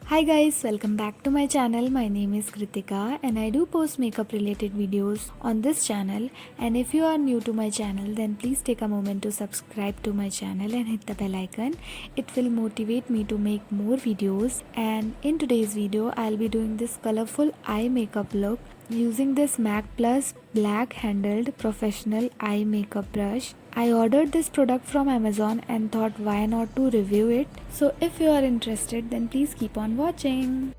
Hi guys, welcome back to my channel. My name is Kritika and I do post makeup related videos on this channel, and if you are new to my channel then please take a moment to subscribe to my channel and hit the bell icon. It will motivate me to make more videos, and in today's video I'll be doing this colorful eye makeup look using this MAC Plus black handled professional eye makeup brush. I ordered this product from Amazon and thought why not to review it. So if you are interested then please keep on watching.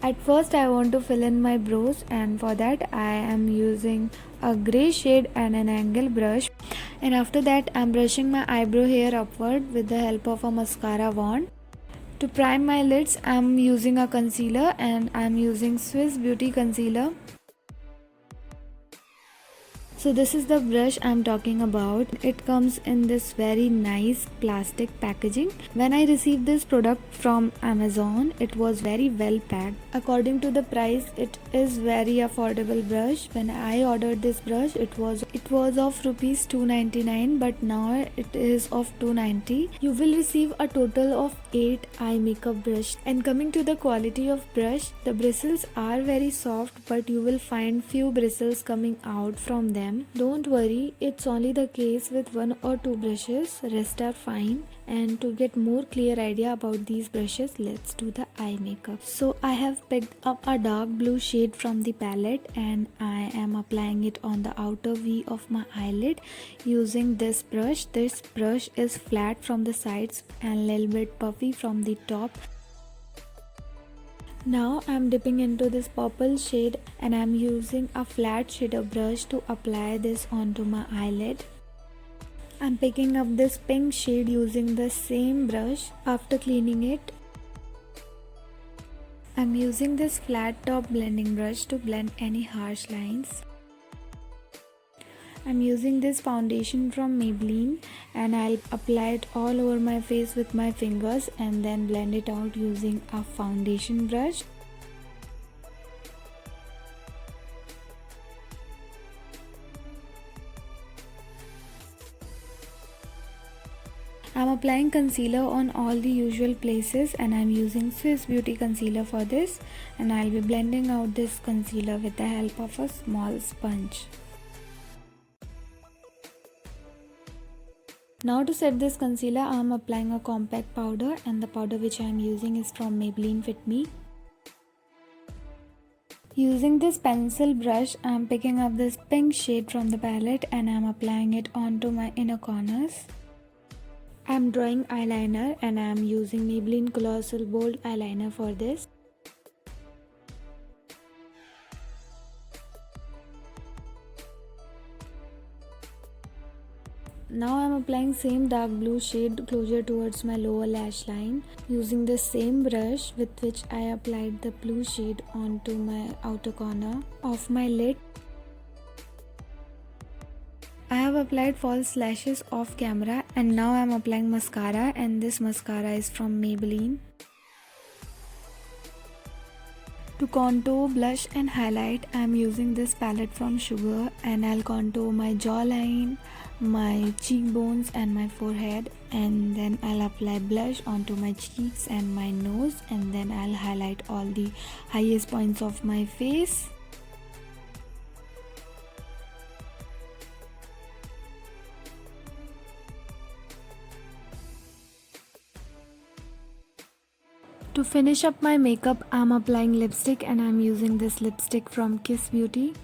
At first I want to fill in my brows, and for that I am using a grey shade and an angle brush, and after that I'm brushing my eyebrow hair upward with the help of a mascara wand. To prime my lids I'm using a concealer, and I'm using Swiss Beauty concealer. So this is the brush I'm talking about. It comes in this very nice plastic packaging. When I received this product from Amazon, it was very well packed. According to the price, it is very affordable brush. When I ordered this brush, it was of rupees 299, but now it is of 290. You will receive a total of 8 eye makeup brush. And coming to the quality of brush, the bristles are very soft, but you will find few bristles coming out from them. Don't worry, it's only the case with 1 or 2 brushes, rest are fine. And to get more clear idea about these brushes, let's do the eye makeup. So I have picked up a dark blue shade from the palette and I am applying it on the outer V of my eyelid using this brush. This brush is flat from the sides and little bit puffy from the top. Now I'm dipping into this purple shade and I'm using a flat shader brush to apply this onto my eyelid. I'm picking up this pink shade using the same brush after cleaning it. I'm using this flat top blending brush to blend any harsh lines. I'm using this foundation from Maybelline and I'll apply it all over my face with my fingers and then blend it out using a foundation brush. I'm applying concealer on all the usual places and I'm using Swiss Beauty concealer for this, and I'll be blending out this concealer with the help of a small sponge. Now to set this concealer, I am applying a compact powder, and the powder which I am using is from Maybelline Fit Me. Using this pencil brush, I am picking up this pink shade from the palette and I am applying it onto my inner corners. I am drawing eyeliner and I am using Maybelline Colossal Bold Eyeliner for this. Now I am applying same dark blue shade closer towards my lower lash line using the same brush with which I applied the blue shade onto my outer corner of my lid. I have applied false lashes off camera and now I am applying mascara, and this mascara is from Maybelline. To contour, blush and highlight, I am using this palette from Sugar, and I'll contour my jawline, my cheekbones and my forehead, and then I'll apply blush onto my cheeks and my nose, and then I'll highlight all the highest points of my face. To finish up my makeup, I'm applying lipstick and I'm using this lipstick from Kiss Beauty.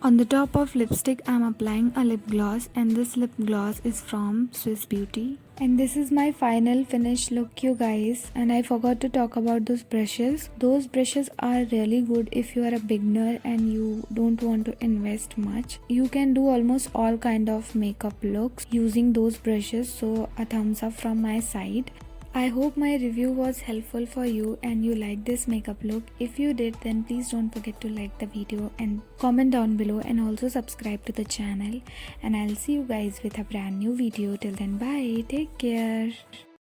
On the top of lipstick, I'm applying a lip gloss, and this lip gloss is from Swiss Beauty. And this is my final finished look, you guys. And I forgot to talk about those brushes. Those brushes are really good if you are a beginner and you don't want to invest much. You can do almost all kind of makeup looks using those brushes, so a thumbs up from my side. I hope my review was helpful for you and you liked this makeup look. If you did, then please don't forget to like the video and comment down below, and also subscribe to the channel. And I'll see you guys with a brand new video. Till then, bye, take care.